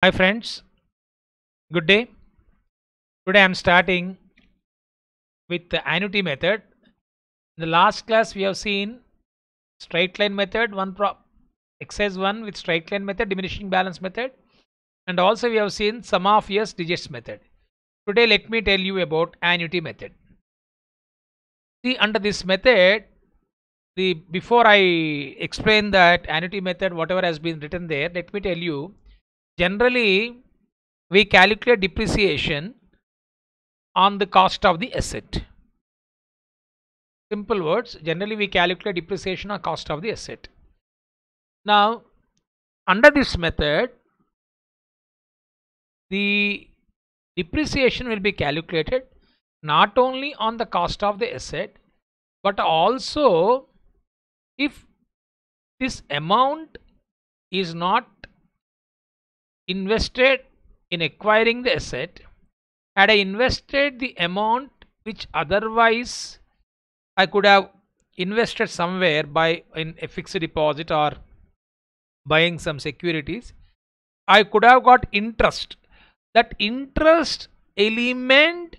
Hi friends, good day. Today I am starting with the annuity method. In the last class we have seen straight line method, exercise 1 with straight line method, diminishing balance method, and also we have seen sum of years digits method. Today let me tell you about annuity method. See, under this method, the before I explain that annuity method, whatever has been written there, let me tell you, generally we calculate depreciation on the cost of the asset. Simple words, generally we calculate depreciation or cost of the asset. Now, under this method, the depreciation will be calculated not only on the cost of the asset, but also if this amount is not invested in acquiring the asset, had I invested the amount which otherwise I could have invested somewhere by in a fixed deposit or buying some securities, I could have got interest. That interest element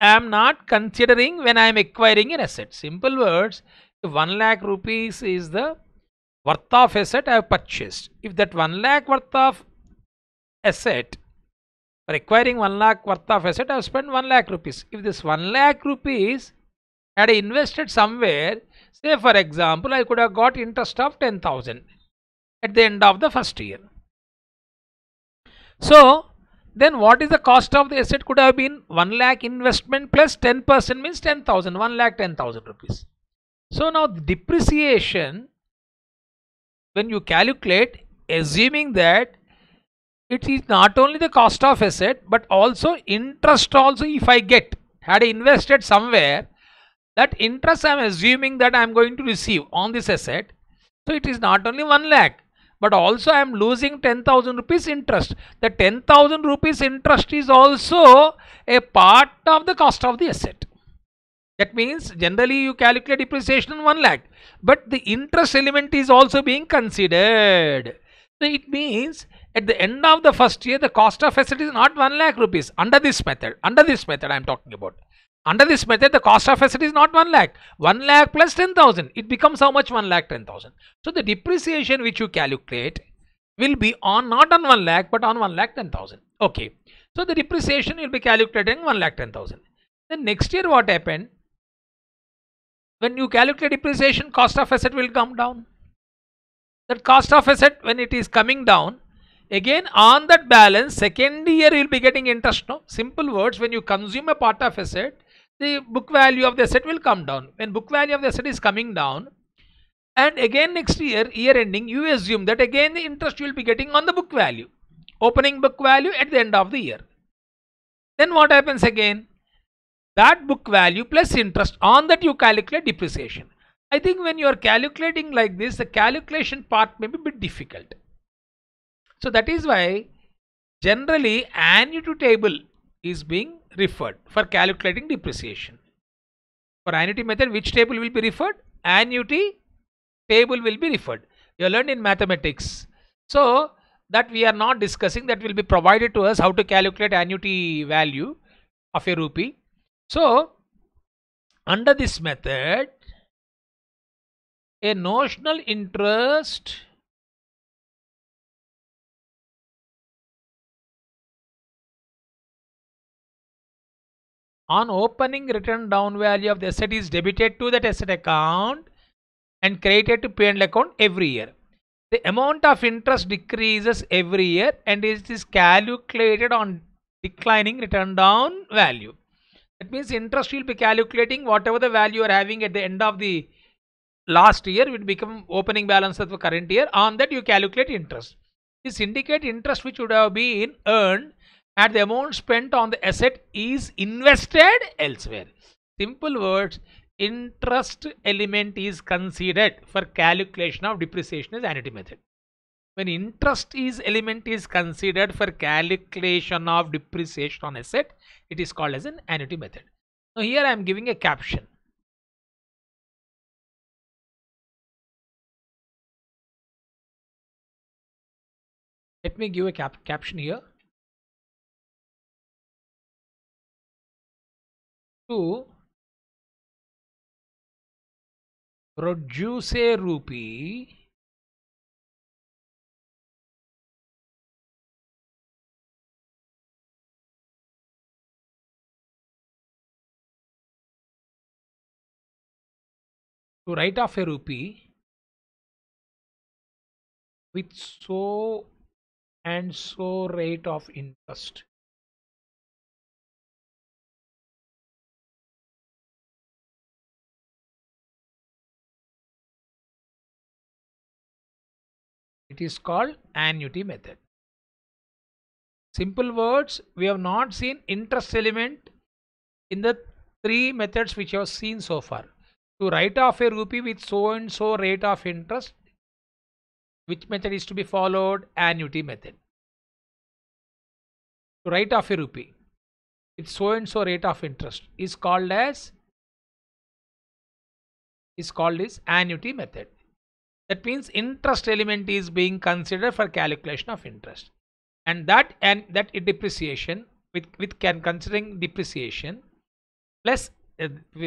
I am not considering when I am acquiring an asset. Simple words, if 1 lakh rupees is the worth of asset I have purchased, if that 1 lakh worth of asset, for acquiring 1 lakh worth of asset I have spent 1 lakh rupees. If this 1 lakh rupees had I invested somewhere, say for example I could have got interest of 10,000 at the end of the first year. So then what is the cost of the asset? Could have been 1 lakh investment plus 10% means 10,000, 1 lakh 10,000 rupees. So now the depreciation, when you calculate, assuming that it is not only the cost of asset but also interest also, if I get, had I invested somewhere, that interest I am assuming that I am going to receive on this asset. So it is not only 1 lakh, but also I am losing 10,000 rupees interest. The 10,000 rupees interest is also a part of the cost of the asset. That means generally you calculate depreciation on 1 lakh, but the interest element is also being considered. So it means at the end of the first year, the cost of asset is not 1 lakh rupees under this method. Under this method I am talking about. Under this method, the cost of asset is not 1 lakh. 1 lakh plus 10,000. It becomes how much? 1 lakh 10,000. So the depreciation which you calculate will be on not on 1 lakh but on 1 lakh 10,000. Okay. So the depreciation will be calculating 1 lakh 10,000. Then next year what happened? When you calculate depreciation, cost of asset will come down. That cost of asset, when it is coming down, again on that balance, second year you will be getting interest. No? Simple words, when you consume a part of asset, the book value of the asset will come down. When book value of the asset is coming down, and again next year, year ending, you assume that again the interest you will be getting on the book value, opening book value at the end of the year. Then what happens again? That book value plus interest, on that you calculate depreciation. I think when you are calculating like this, the calculation part may be a bit difficult. So that is why generally annuity table is being referred for calculating depreciation. For annuity method, which table will be referred? Annuity table will be referred. You learned in mathematics. So that we are not discussing, that will be provided to us how to calculate annuity value of a rupee. So under this method, a notional interest on opening written down value of the asset is debited to that asset account and credited to P&L account every year. The amount of interest decreases every year and it is calculated on declining written down value. That means interest will be calculating whatever the value you are having at the end of the last year will become opening balance of the current year. On that you calculate interest. This indicate interest which would have been earned and the amount spent on the asset is invested elsewhere. Simple words, interest element is considered for calculation of depreciation as annuity method. When interest is element is considered for calculation of depreciation on asset, it is called as an annuity method. Now here I am giving a caption. Let me give a caption here. To produce a rupee, to write off a rupee with so and so rate of interest. It is called annuity method. Simple words, we have not seen interest element in the three methods which you have seen so far. To write off a rupee with so and so rate of interest, which method is to be followed? Annuity method. To write off a rupee with so and so rate of interest is called as annuity method. That means interest element is being considered for calculation of interest, and that depreciation with considering depreciation plus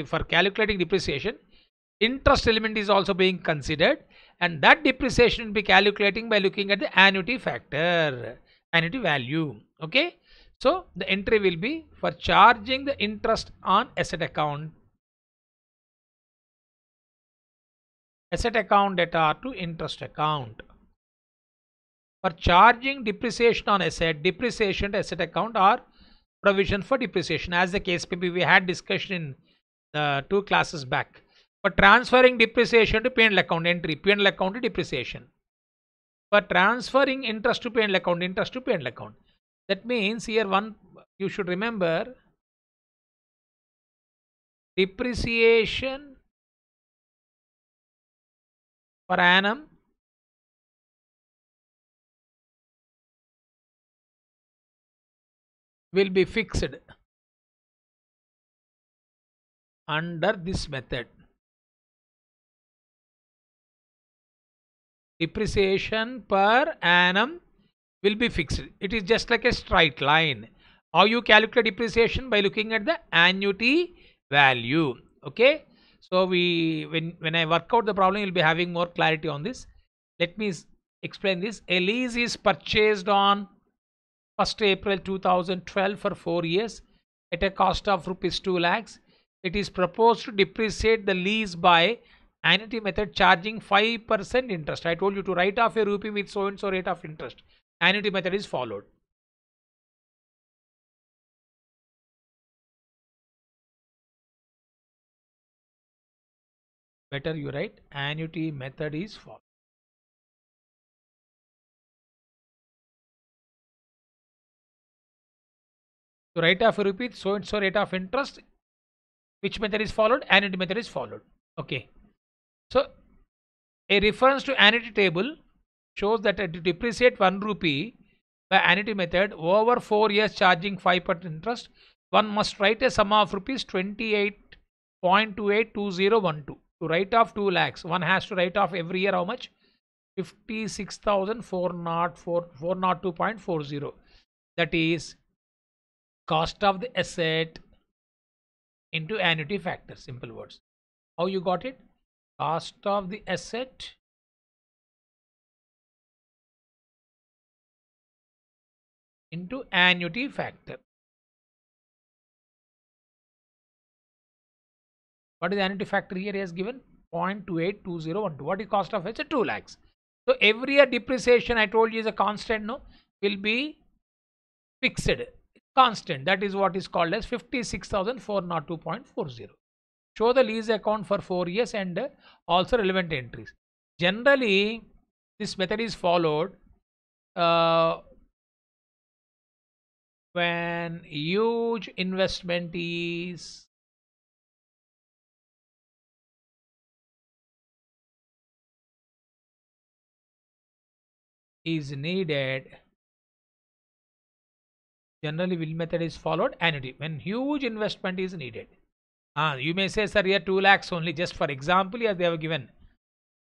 for calculating depreciation, interest element is also being considered, and that depreciation will be calculating by looking at the annuity factor, annuity value. Okay, so the entry will be for charging the interest on asset account debtor to interest account. For charging depreciation on asset, depreciation to asset account, or provision for depreciation, as the case may be. We had discussion in the 2 classes back. For transferring depreciation to P&L account, entry P&L account to depreciation. For transferring interest to P&L account, interest to P&L account. That means here one you should remember, depreciation per annum will be fixed under this method. Depreciation per annum will be fixed. It is just like a straight line. How you calculate depreciation? By looking at the annuity value. Okay, so when I work out the problem, you'll be having more clarity on this. Let me explain this. A lease is purchased on 1st April 2012 for 4 years at a cost of rupees 2 lakhs. It is proposed to depreciate the lease by annuity method, charging 5% interest. I told you to write off a rupee with so and so rate of interest. Annuity method is followed. Better you write annuity method is followed. To write off a rupee so and so rate of interest, which method is followed? Annuity method is followed. Okay, so a reference to annuity table shows that to depreciate 1 rupee by annuity method over 4 years charging 5% interest, one must write a sum of rupees 28.282012. To write off 2 lakhs, one has to write off every year how much? 56,402.40. That is cost of the asset into annuity factor. Simple words. How you got it? Cost of the asset into annuity factor. What is the annuity factor here? He has given 0.282012. What is cost of asset? 2 lakhs. So every year depreciation, I told you, is a constant, no? Will be fixed. Constant. That is what is called as 56,402.40. Show the lease account for 4 years and also relevant entries. Generally, this method is followed when huge investment is needed. Generally, which method is followed? Annuity. When huge investment is needed. You may say, sir, here 2 lakhs only. Just for example, here they have given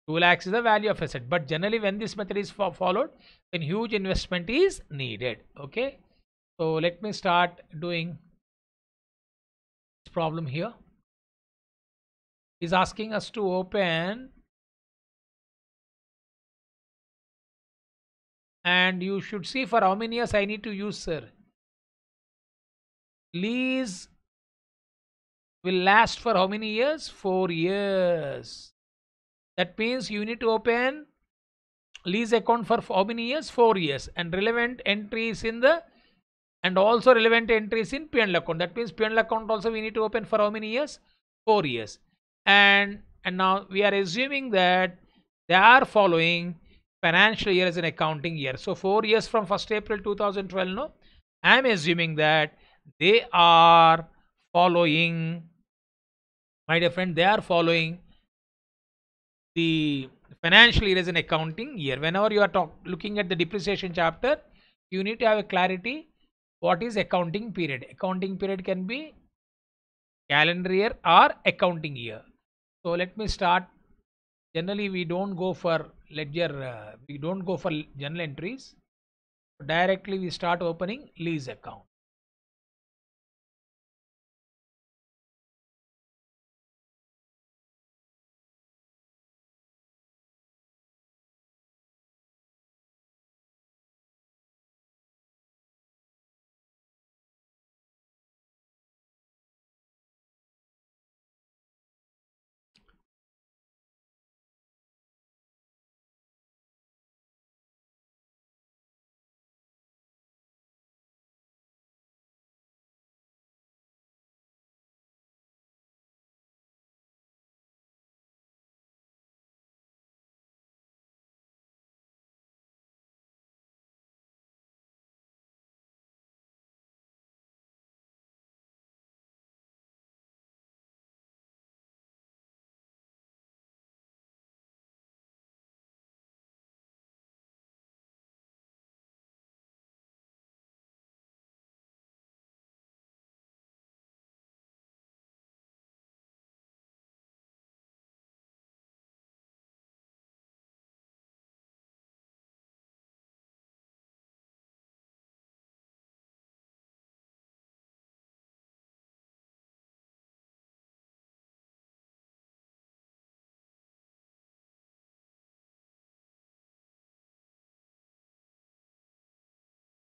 2 lakhs is the value of asset, but generally when this method is followed, then huge investment is needed. Okay, so let me start doing this problem here. Is asking us to open, and you should see for how many years I need to use, sir. Lease will last for how many years? 4 years. That means you need to open lease account for how many years? 4 years, and relevant entries in the, and also relevant entries in P&L account. That means P&L account also we need to open for how many years? 4 years. And now we are assuming that they are following financial year as an accounting year. So 4 years from 1st April 2012, no, I am assuming that they are following, my dear friend, they are following the financial year as an accounting year. Whenever you are looking at the depreciation chapter, you need to have a clarity what is accounting period. Accounting period can be calendar year or accounting year. So let me start. Generally we don't go for ledger, we don't go for journal entries. Directly we start opening lease account.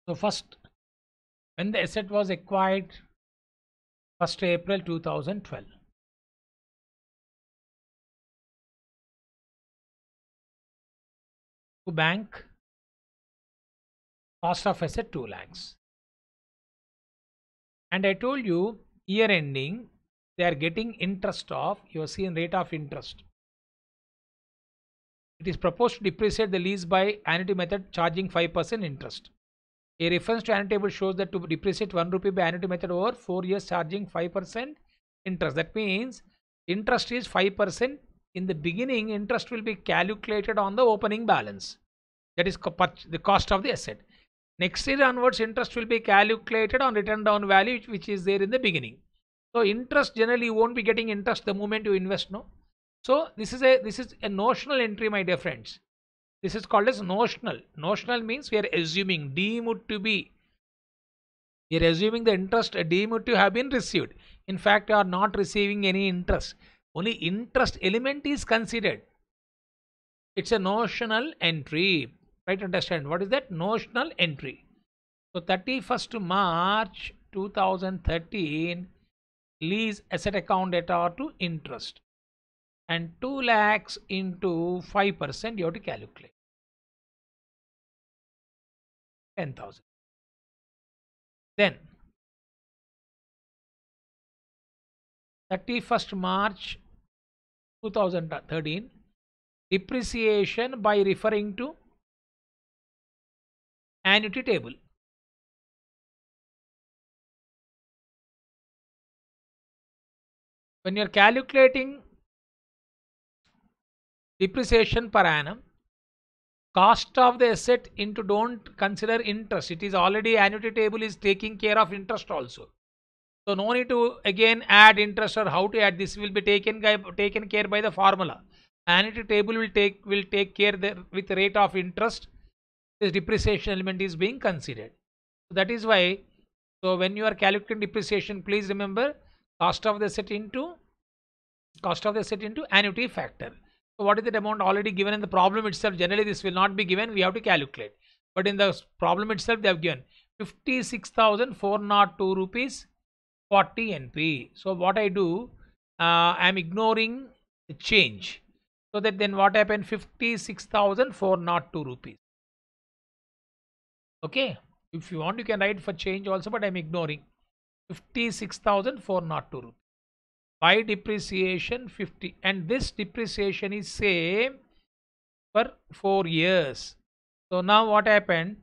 So first, when the asset was acquired, 1st April 2012. To bank, cost of asset 2 lakhs. And I told you year ending, they are getting interest of, you are seeing rate of interest. It is proposed to depreciate the lease by annuity method charging 5% interest. A reference to annuity table shows that to depreciate 1 rupee by annuity method over 4 years charging 5% interest. That means interest is 5%. In the beginning, interest will be calculated on the opening balance. That is the cost of the asset. Next year onwards, interest will be calculated on written down value which is there in the beginning. So interest, generally you won't be getting interest the moment you invest, no. So this is a notional entry, my dear friends. This is called as notional. Notional means we are assuming deemed to be. We are assuming the interest deemed to have been received. In fact, you are not receiving any interest. Only interest element is considered. It's a notional entry. Try to understand what is that notional entry. So 31st March 2013, lease asset account data to interest, and 2 lakhs into 5% you have to calculate 10,000. Then 31st March 2013, depreciation by referring to annuity table. When you are calculating depreciation per annum, cost of the asset into, don't consider interest. It is already, annuity table is taking care of interest also. So no need to again add interest or how to add. This will be taken care by the formula. Annuity table will take care that with rate of interest this depreciation element is being considered. So that is why, so when you are calculating depreciation, please remember cost of the asset into annuity factor. So what is that amount already given in the problem itself? Generally this will not be given, we have to calculate, but in the problem itself they have given 56,402 rupees 40 NP. So what I do, I am ignoring the change, so that then what happened, 56,402 rupees. Okay, if you want you can write for change also, but I am ignoring 56,402 rupees by depreciation 50, and this depreciation is same for 4 years. So now what happened,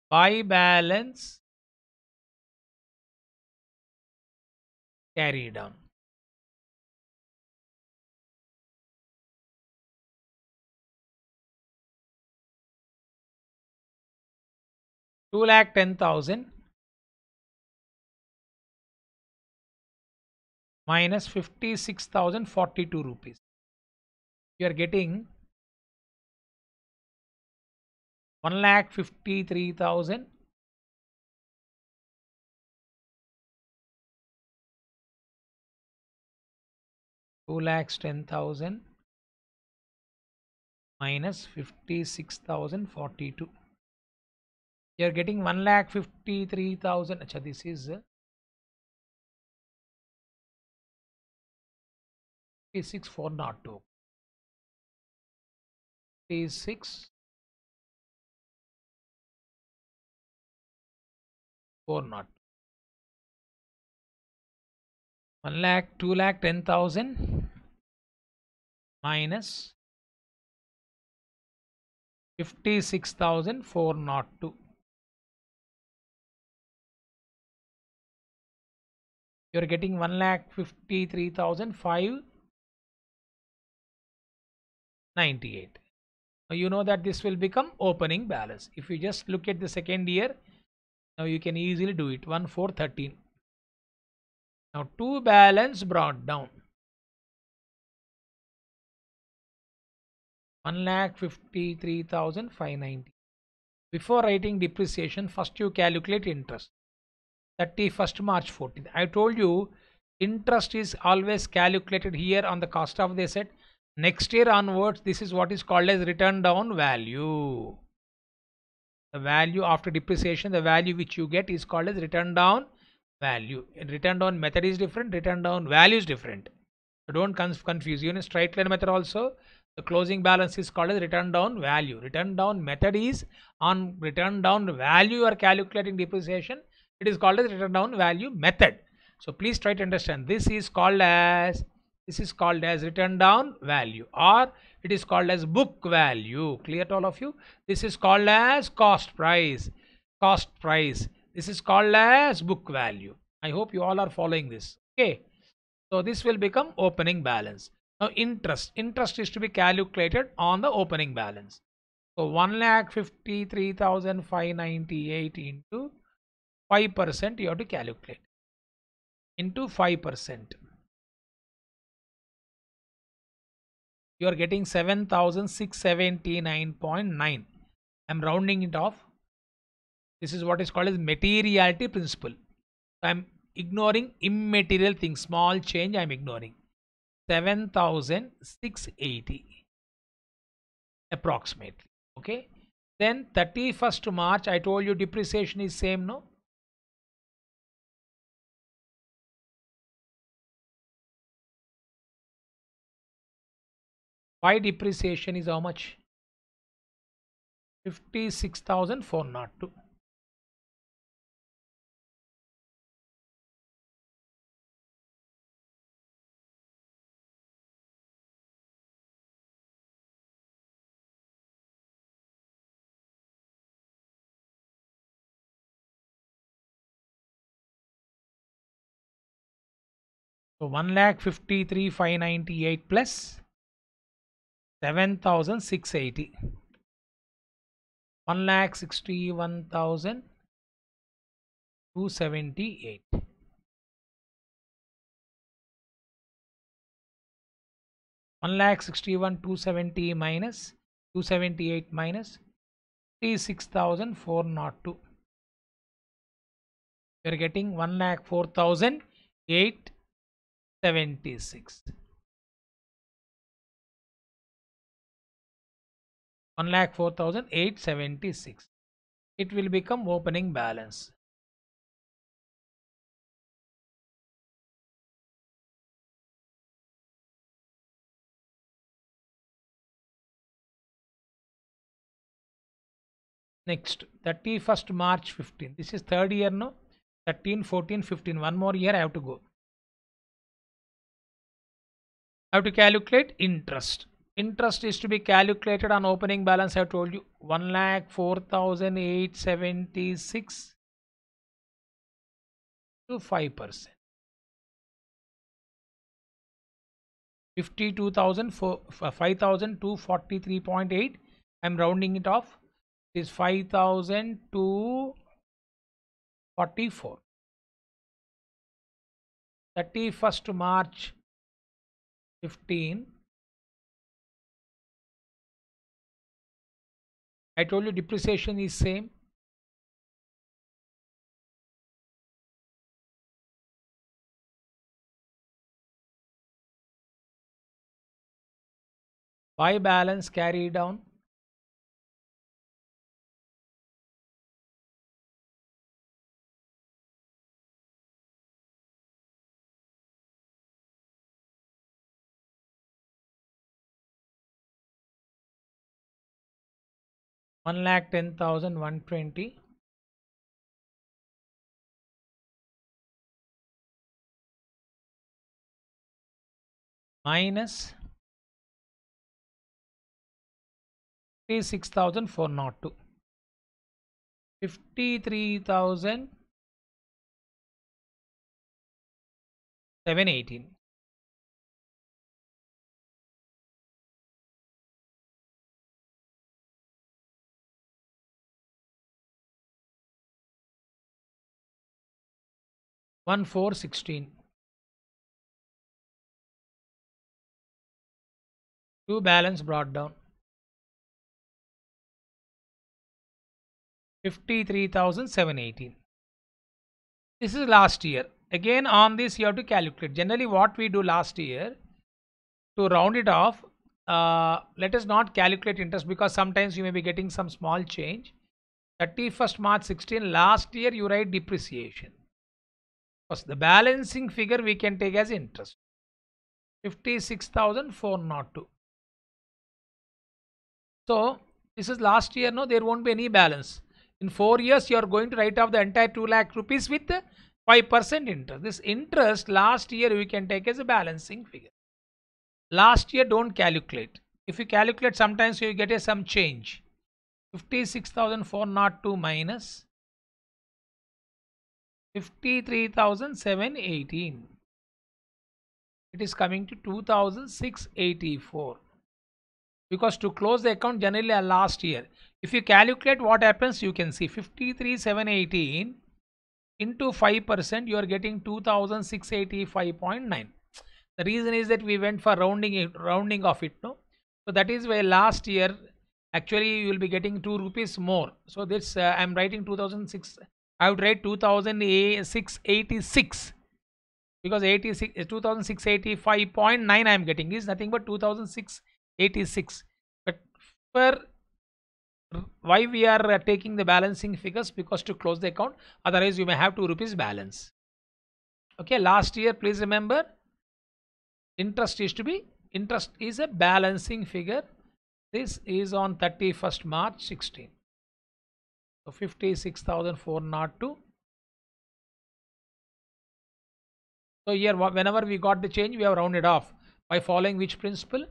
by balance carry down. Two lakh 10,000 minus 56,042 rupees. You are getting 1,53,000 2,10,000 minus 56,042. You are getting 1,53,000. Achha, this is 56,402. 56,402. 2,10,000 minus 56,402. You are getting 1,53,598. Now you know that this will become opening balance. If you just look at the second year, now you can easily do it. 1,413. Now two balance brought down. 1,53,590. Before writing depreciation, first you calculate interest. 31st March 14th. I told you interest is always calculated here on the cost of the asset. Next year onwards, this is what is called as return down value. The value after depreciation, the value which you get is called as return down value. And return down method is different, return down value is different. So don't confuse. Even in straight line method also, the closing balance is called as return down value. Return down method is on return down value you are calculating depreciation. It is called as return down value method. So please try to understand, this is called as return down value, or it is called as book value. Clear to all of you? This is called as cost price. This is called as book value. I hope you all are following this. Okay, so this will become opening balance. Now interest is to be calculated on the opening balance. So 1,53,598 into 5% you have to calculate, into 5%. You are getting 7,679.9. I'm rounding it off. This is what is called as materiality principle. I'm ignoring immaterial things, small change I'm ignoring. 7,680 approximately. Okay, then 31st March, I told you depreciation is same, no? Why depreciation is how much? 56,402. So 1,53,598 plus 7,680. 1,61,278. 1,61,270 minus 278 minus 36,402. You are getting 1,04,876. 1,04,876. It will become opening balance. Next, 31st March 15. This is third year, no? 13, 14, 15. One more year I have to go. I have to calculate interest. Interest is to be calculated on opening balance. I have told you 1,04,876 to 5%. 5,243.8. I'm rounding it off. It is 5,244. 31st March 15. I told you depreciation is same. Buy balance carry down. $1,10,120 minus 36,402. 53,718. $1,416. Two balance brought down. 53,718. This is last year. Again on this you have to calculate. Generally what we do last year, to round it off, let us not calculate interest because sometimes you may be getting some small change. 31st March 16, last year you write depreciation. Because the balancing figure we can take as interest. 56,402. So this is last year, no, there won't be any balance. In 4 years, you are going to write off the entire 2 lakh rupees with 5% interest. This interest last year we can take as a balancing figure. Last year don't calculate. If you calculate, sometimes you get some change. 56,402 minus 53,718. It is coming to 2,684. Because to close the account generally last year, if you calculate what happens, you can see 53,718 into 5%, you are getting 2,685.9. The reason is that we went for rounding of it, no? So that is why last year actually you will be getting 2 rupees more. So this I am writing 2006. I would write 2,686 because 2,685.9 I am getting is nothing but 2,686. But for why we are taking the balancing figures? Because to close the account, otherwise you may have 2 rupees balance. Okay, last year please remember, interest is a balancing figure. This is on 31st March 16. So 56,402. So here whenever we got the change, we have rounded off by following which principle?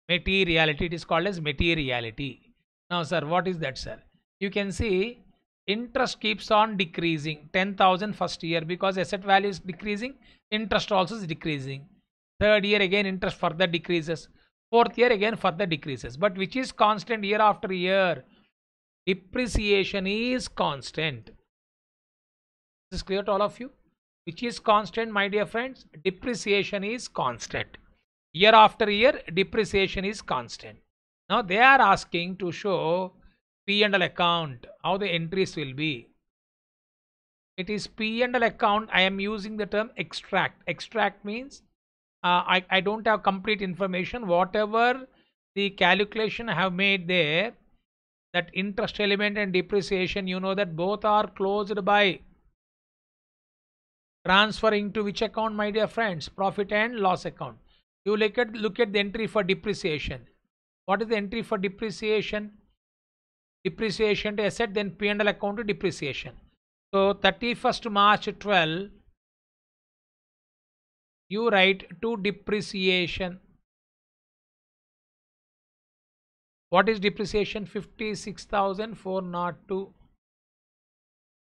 Materiality. It is called as materiality. Now sir, what is that, sir? You can see interest keeps on decreasing. 10,000 first year, because asset value is decreasing, interest also is decreasing. Third year again interest further decreases. Fourth year again further decreases. But which is constant year after year? Depreciation is constant. This is clear to all of you? Which is constant, my dear friends? Depreciation is constant. Year after year, depreciation is constant. Now they are asking to show P&L account, how the entries will be. It is P&L account. I am using the term extract. Extract means I don't have complete information. Whatever the calculation I have made there, that interest element and depreciation, you know that both are closed by transferring to which account, my dear friends? Profit and loss account. You look at the entry for depreciation. What is the entry for depreciation? Depreciation to asset, then P&L account to depreciation. So 31st March 12, you write to depreciation. What is depreciation? 56,402.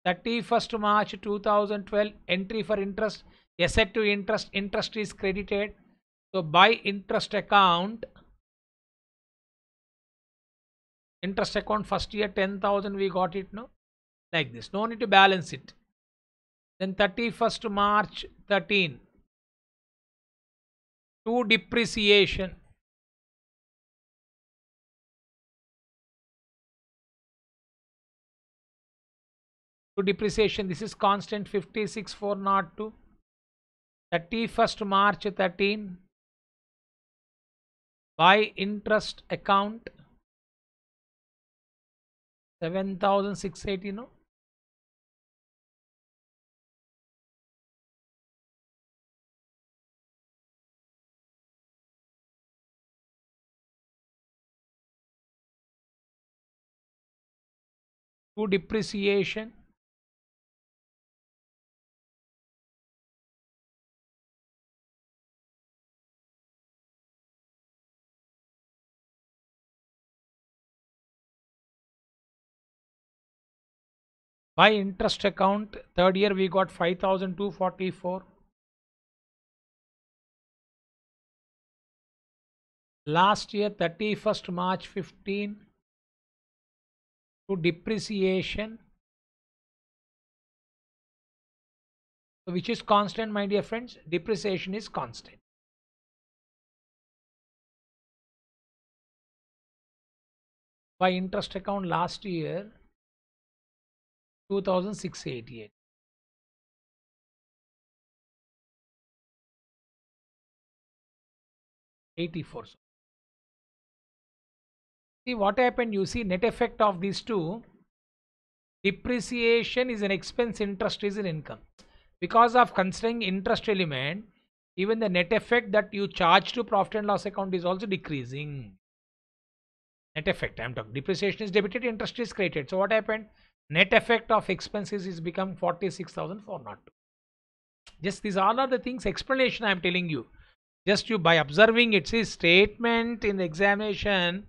31st March 2012, entry for interest, asset to interest, interest is credited. So by interest account first year 10,000 we got it, no? Like this, no need to balance it. Then 31st March 13, to depreciation. To depreciation, this is constant 56,402. 31st March 13, by interest account 7,680, no? To depreciation, by interest account, third year we got 5,244. Last year 31st March 15, to depreciation, so which is constant, my dear friends? Depreciation is constant. By interest account last year 2,688. See what happened, you see net effect of these two. Depreciation is an expense, interest is an income. Because of considering interest element, even the net effect that you charge to profit and loss account is also decreasing. Net effect I am talking. Depreciation is debited, interest is credited. So what happened? Net effect of expenses is become 46,402. Just these all are the things, explanation I am telling you. Just you by observing it. See, statement in the examination,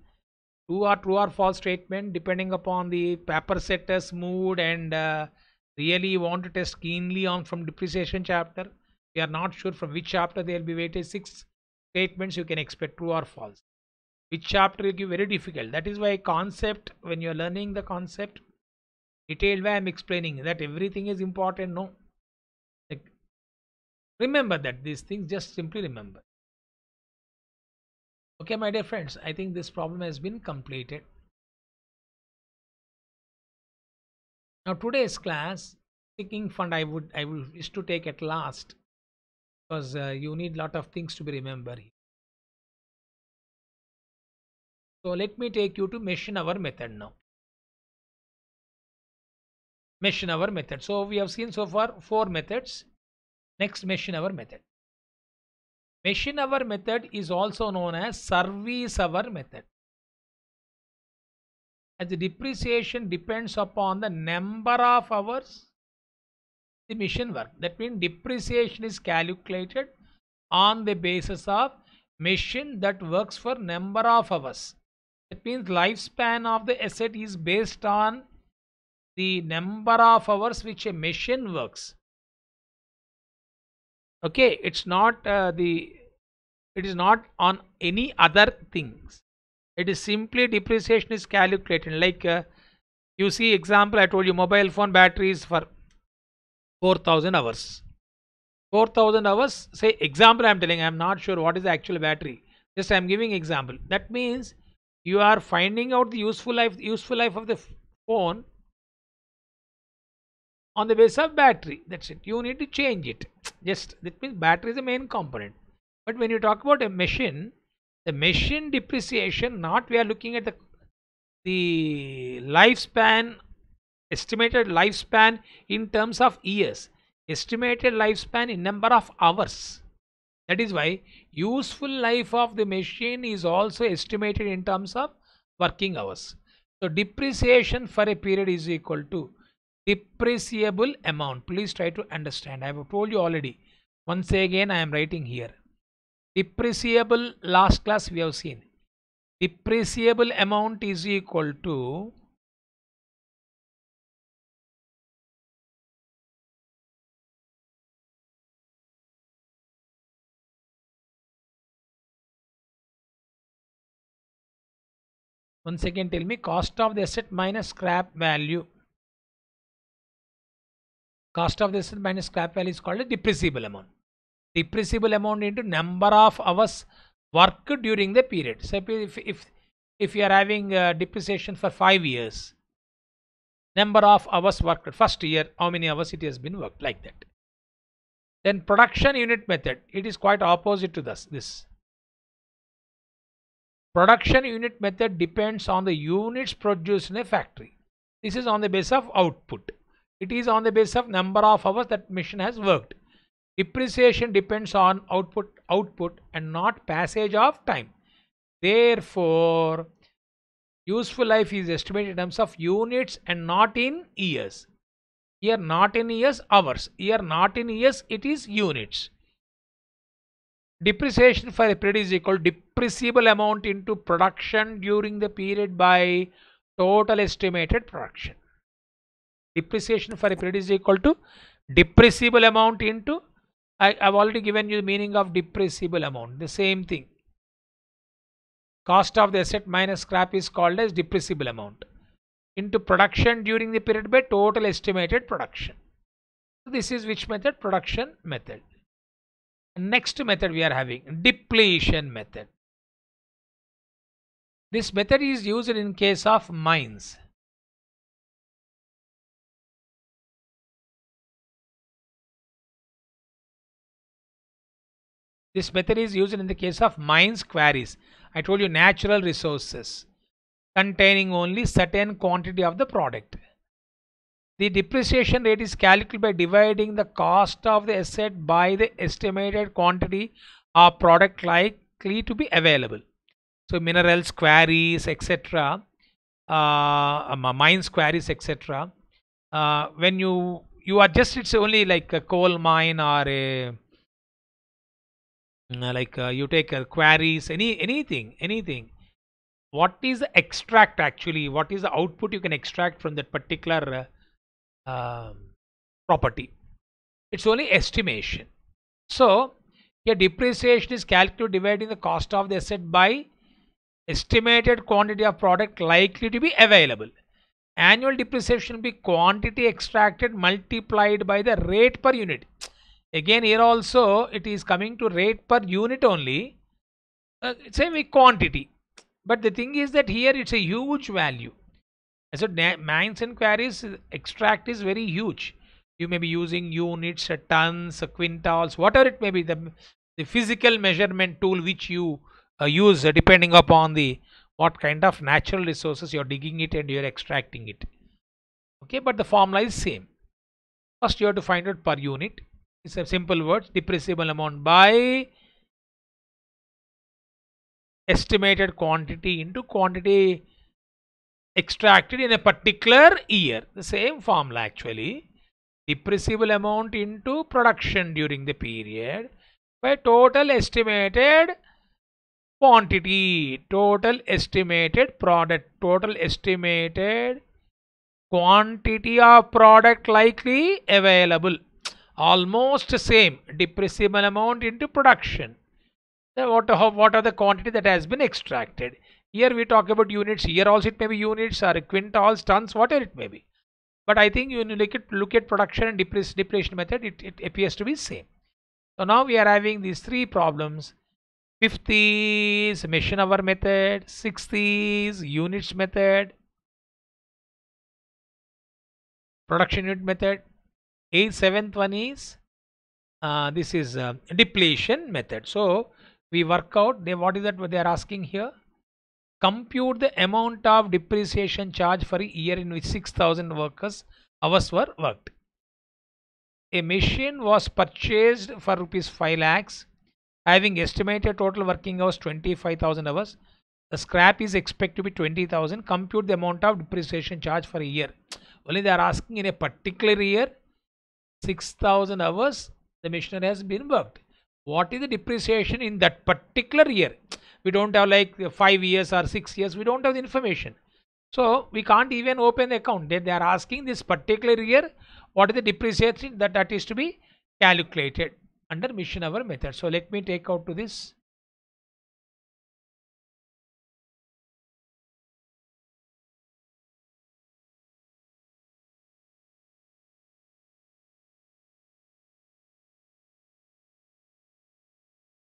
true or false statement, depending upon the paper setter's mood and really you want to test keenly on from depreciation chapter. We are not sure from which chapter there will be weighted. 6 statements you can expect, true or false. Which chapter will give very difficult. That is why concept, when you are learning the concept, detailed way I am explaining that everything is important. No, like, remember that these things, just simply remember. Okay, my dear friends, I think this problem has been completed. Now today's class, sinking fund, I will wish to take at last, because you need lot of things to be remembered. So let me take you to machine hour method now. Machine hour method. So we have seen so far 4 methods. Next, machine hour method. Machine hour method is also known as service hour method. As the depreciation depends upon the number of hours the machine work. That means depreciation is calculated on the basis of machine that works for number of hours. That means lifespan of the asset is based on the number of hours which a machine works. Okay, it's not it is not on any other things. It is simply depreciation is calculated. Like you see example, I told you mobile phone batteries for 4,000 hours. 4,000 hours, say example I am telling, I am not sure what is the actual battery, just I am giving example. That means you are finding out the useful life of the phone on the basis of battery. That's it. You need to change it. Just that means battery is the main component. But when you talk about a machine, the machine depreciation, not we are looking at the lifespan, estimated lifespan in terms of years, estimated lifespan in number of hours. That is why useful life of the machine is also estimated in terms of working hours. So depreciation for a period is equal to depreciable amount. Please try to understand. I have told you already. Once again I am writing here. Depreciable, last class we have seen. Depreciable amount is equal to once again tell me, cost of the asset minus scrap value. Cost of the asset minus scrap value is called a depreciable amount. Depreciable amount into number of hours worked during the period. So if you are having depreciation for 5 years, number of hours worked, first year how many hours it has been worked, like that. Then production unit method, it is quite opposite to this. Production unit method depends on the units produced in a factory. This is on the basis of output. It is on the basis of number of hours that machine has worked. Depreciation depends on output and not passage of time. Therefore, useful life is estimated in terms of units and not in years. Here not in years, hours. Here not in years, it is units. Depreciation for a period is equal to depreciable amount into production during the period by total estimated production. Depreciation for a period is equal to depreciable amount into, I have already given you the meaning of depreciable amount, the same thing. Cost of the asset minus scrap is called as depreciable amount into production during the period by total estimated production. So this is which method? Production method. Next method we are having depletion method. This method is used in case of mines. This method is used in the case of mines, quarries. I told you natural resources containing only certain quantity of the product. The depreciation rate is calculated by dividing the cost of the asset by the estimated quantity of product likely to be available. So minerals, quarries, etc. Mines, quarries, etc. When you are just, it's only like a coal mine or a you take quarries, anything. What is the extract actually? What is the output you can extract from that particular property? It's only estimation. So here depreciation is calculated dividing the cost of the asset by estimated quantity of product likely to be available. Annual depreciation will be quantity extracted multiplied by the rate per unit. Again here also it is coming to rate per unit only. Same quantity. But the thing is that here it's a huge value. As a mines and quarries, extract is very huge. You may be using units, tons, quintals, whatever it may be, the physical measurement tool which you use depending upon the what kind of natural resources you're digging it and you're extracting it. Okay, but the formula is same. First you have to find out per unit. It's a simple word, depreciable amount by estimated quantity into quantity extracted in a particular year. The same formula actually. Depreciable amount into production during the period by total estimated quantity, total estimated product, total estimated quantity of product likely available. Almost same, depreciable amount into production. What are the quantity that has been extracted? Here we talk about units. Here also it may be units or quintals, tons, whatever it may be. But I think you look at production and depletion method, it appears to be same. So now we are having these three problems. Fifth is machine hour method, sixth is units method, production unit method, seventh one is this is depletion method. So we work out what is that what they are asking here. Compute the amount of depreciation charge for a year in which 6,000 workers hours were worked. A machine was purchased for rupees 5 lakhs, having estimated total working hours 25,000 hours. The scrap is expected to be 20,000. Compute the amount of depreciation charge for a year. Only they are asking in a particular year 6,000 hours the machinery has been worked. What is the depreciation in that particular year? We don't have like 5 years or 6 years. We don't have the information. So we can't even open the account. They are asking this particular year what is the depreciation that is to be calculated under machine hour method. So let me take out to this.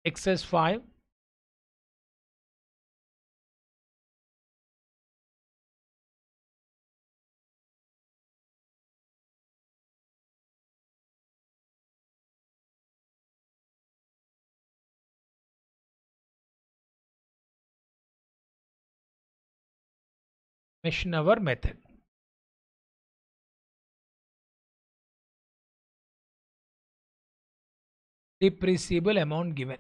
Exercise 5. Machine hour method. Depreciable amount given.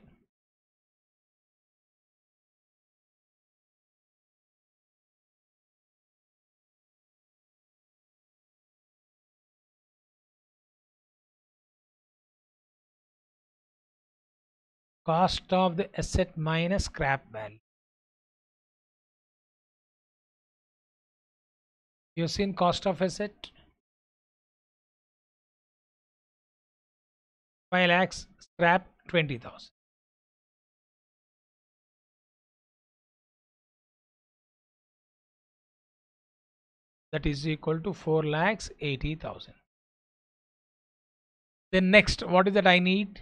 Cost of the asset minus scrap value. You've seen cost of asset 5 lakhs, scrap 20,000. That is equal to 4 lakhs 80,000. Then next, what is that I need?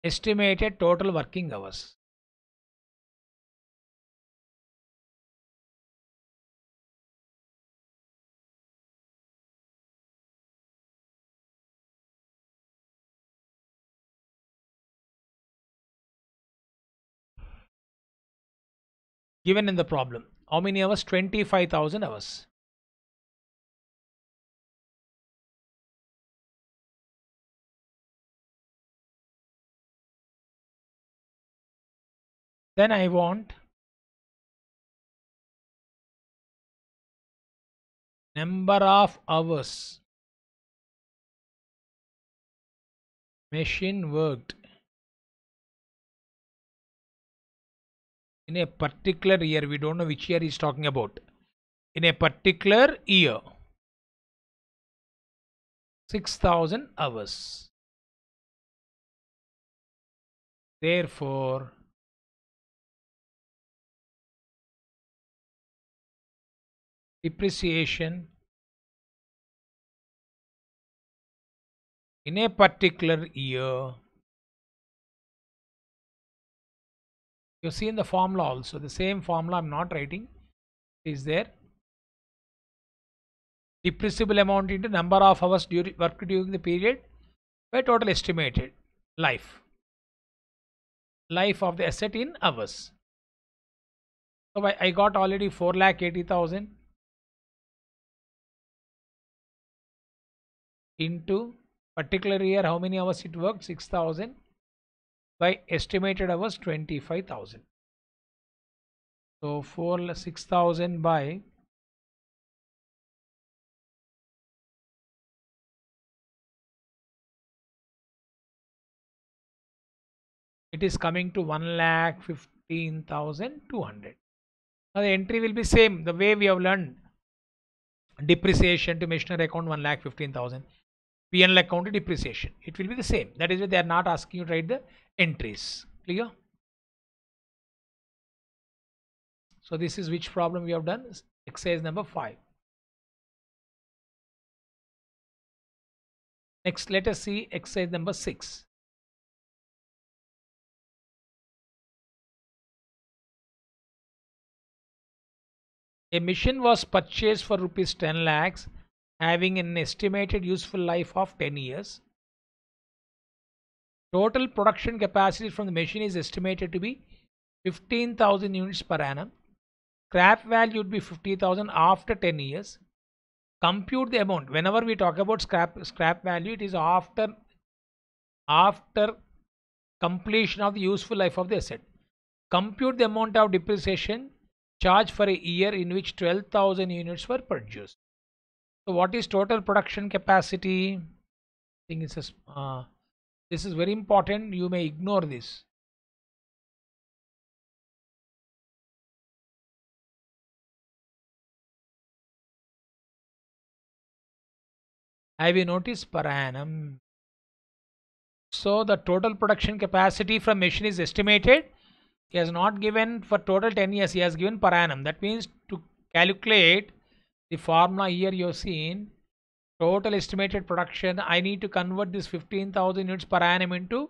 Estimated total working hours. Given in the problem. How many hours? 25,000 hours. Then I want number of hours machine worked in a particular year. We don't know which year he's talking about. In a particular year, 6,000 hours. Therefore, depreciation in a particular year. You see in the formula also, the same formula I'm not writing is there. Depreciable amount into number of hours worked during the period by total estimated life of the asset in hours. So I got already 4,80,000 into particular year, how many hours it worked? 6,000 by estimated hours 25,000. So 6,000 by it is coming to 1,15,200. Now the entry will be same the way we have learned depreciation to machinery account 1,15,000. P&L account to depreciation. It will be the same. That is why they are not asking you to write the entries. Clear? So this is which problem we have done? Exercise number 5. Next, let us see exercise number 6. A machine was purchased for rupees 10 lakhs having an estimated useful life of 10 years. Total production capacity from the machine is estimated to be 15,000 units per annum. Scrap value would be 50,000 after 10 years. Compute the amount. Whenever we talk about scrap value, it is after completion of the useful life of the asset. Compute the amount of depreciation charged for a year in which 12,000 units were produced. So what is total production capacity? I think it's this is very important. You may ignore this. Have you noticed per annum? So the total production capacity from machine is estimated. He has not given for total 10 years. He has given per annum. That means to calculate the formula here you have seen total estimated production, I need to convert this 15,000 units per annum into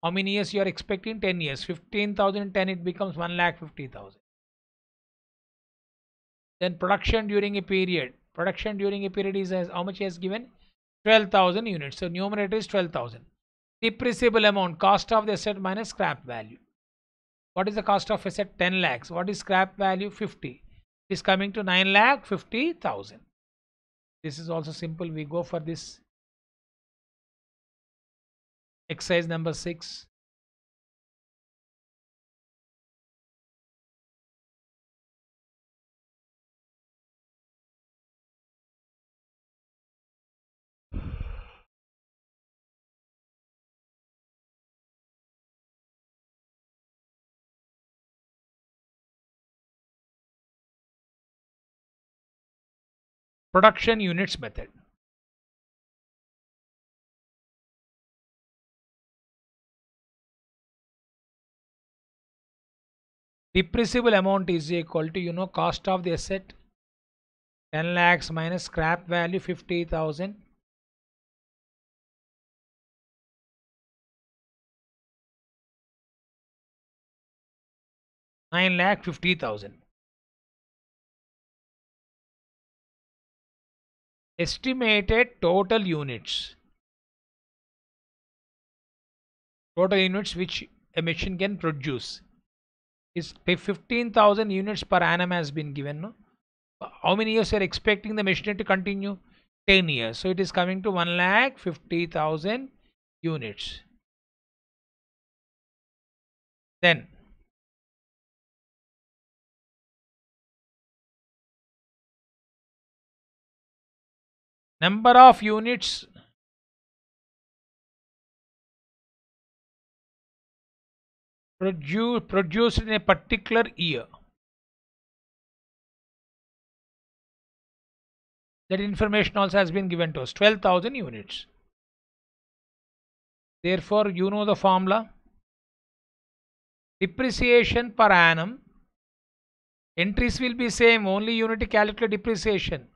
how many years you are expecting? 10 years. 15,000 10 it becomes 1,50,000. Then production during a period. Production during a period is how much he has given? 12,000 units. So numerator is 12,000. Depreciable amount, cost of the asset minus scrap value. What is the cost of asset? 10 lakhs. What is scrap value? 50. It is coming to 9,50,000. This is also simple. We go for this exercise number 6. Production units method. Depreciable amount is equal to cost of the asset 10 lakhs minus scrap value 50,000. $9,50,000. Estimated total units. Total units which a machine can produce is 15,000 units per annum has been given. No? How many years you are expecting the machine to continue? 10 years. So it is coming to 1,50,000 units. Then number of units produced in a particular year. That information also has been given to us, 12,000 units. Therefore, you know the formula. Depreciation per annum. Entries will be same, only you need to calculate depreciation.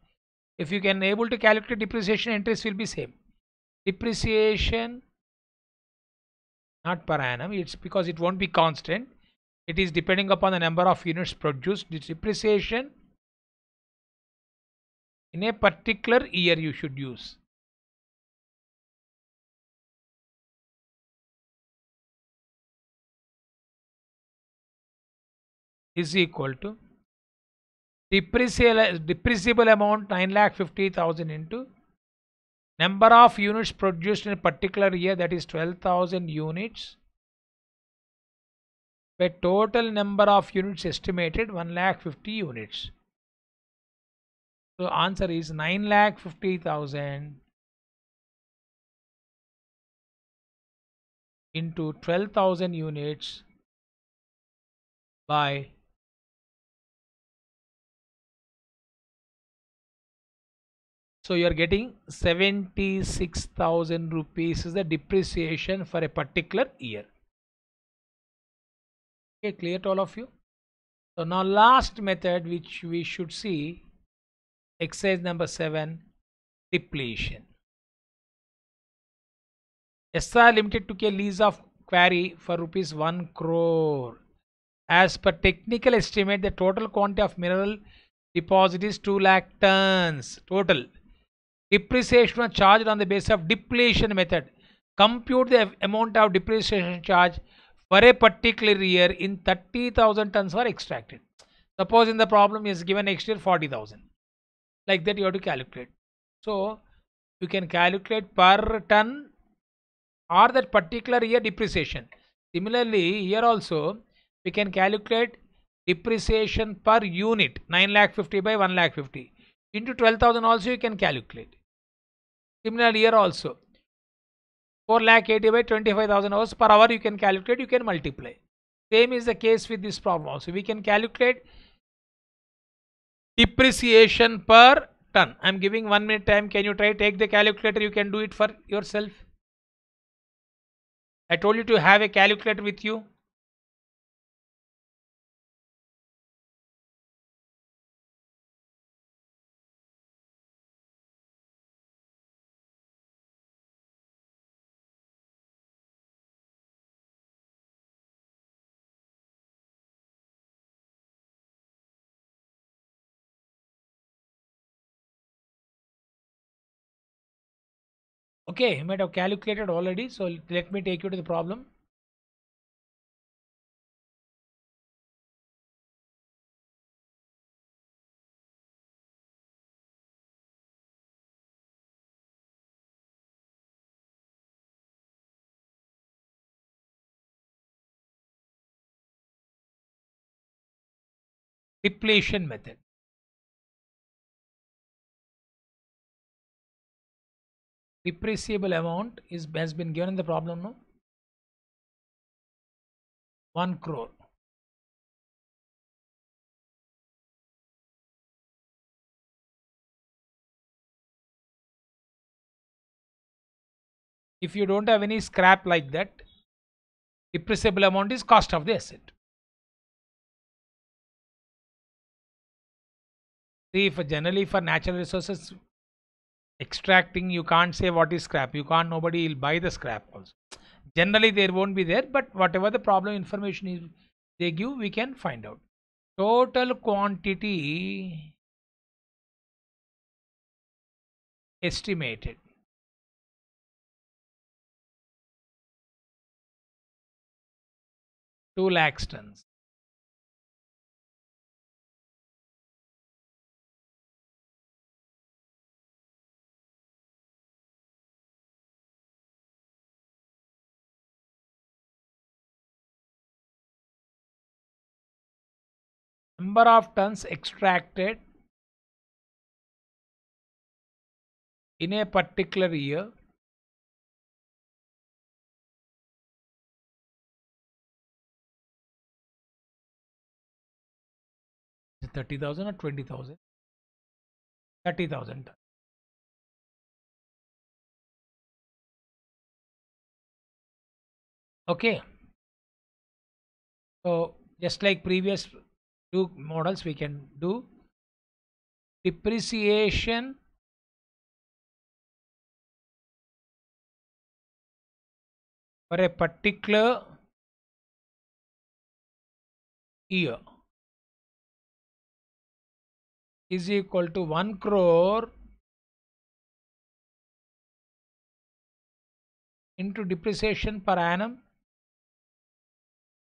If you can able to calculate depreciation, entries will be same. Depreciation, not per annum, it's because it won't be constant. It is depending upon the number of units produced. Depreciation in a particular year you should use. Is equal to depreciable amount 9,50,000 into number of units produced in a particular year, that is 12,000 units, where total number of units estimated 1,50,000 units. So answer is 9,50,000 into 12,000 units by so you are getting 76,000 rupees is the depreciation for a particular year. Okay, clear to all of you? So now last method which we should see, exercise number 7, depletion. SR Limited took a lease of quarry for rupees 1 crore. As per technical estimate, the total quantity of mineral Deposit is 2 lakh tons total. Depreciation was charged on the basis of depletion method. Compute the amount of depreciation charge for a particular year in 30,000 tons were extracted. Suppose in the problem is given next year 40,000. Like that you have to calculate. So you can calculate per ton or that particular year depreciation. Similarly, here also we can calculate depreciation per unit 9,50,000 by 1,50,000 into 12,000 also you can calculate. Similarly, here also 4,80,000 by 25,000 hours per hour you can calculate, you can multiply. Same is the case with this problem also. We can calculate depreciation per ton. I am giving 1 minute time. Can you try take the calculator? You can do it for yourself. I told you to have a calculator with you. Okay, you might have calculated already. So let me take you to the problem. Depletion method. Depreciable amount has been given in the problem, no? 1 crore. If you don't have any scrap like that, depreciable amount is cost of the asset. See, for generally for natural resources extracting, you can't say what is scrap. You can't, nobody will buy the scrap also. Generally there won't be there, but whatever the problem information is they give, we can find out. Total quantity estimated. Two lakh tons. Number of tons extracted in a particular year is 30,000 or 20,000? 30,000 tons. Okay. So just like previous two models, we can do depreciation for a particular year is equal to 1 crore into depreciation per annum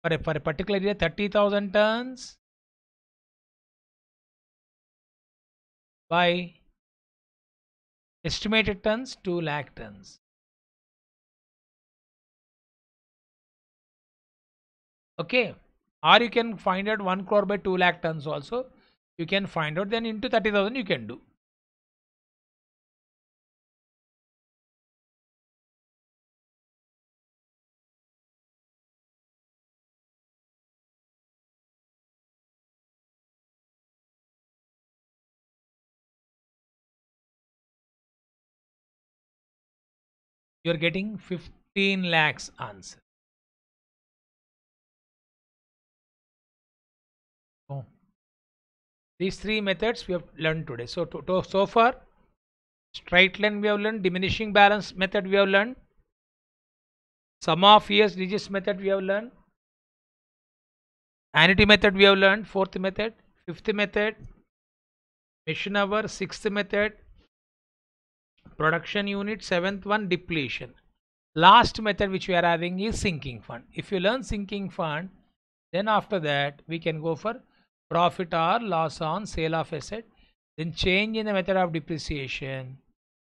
for a particular year 30,000 tons by estimated tons 2 lakh tons. Okay, or you can find out 1 crore by 2 lakh tons also. You can find out, then into 30,000 you can do. You are getting 15 lakhs answer. Oh. These three methods we have learned today. So so far, straight line we have learned, diminishing balance method we have learned, sum of years digits method we have learned, annuity method we have learned, fourth method, fifth method, Machine hour, sixth method, production unit, seventh one, depletion. Last method which we are having is sinking fund. If you learn sinking fund, then after that we can go for profit or loss on sale of asset, then change in the method of depreciation,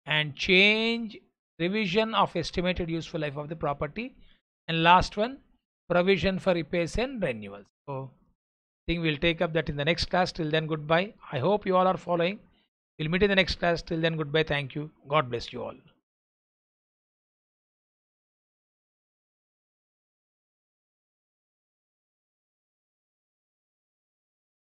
and change revision of estimated useful life of the property, and last one, provision for repairs and renewals. So I think we'll take up that in the next class. Till then, goodbye. I hope you all are following. We'll meet in the next class. Till then, goodbye. Thank you. God bless you all.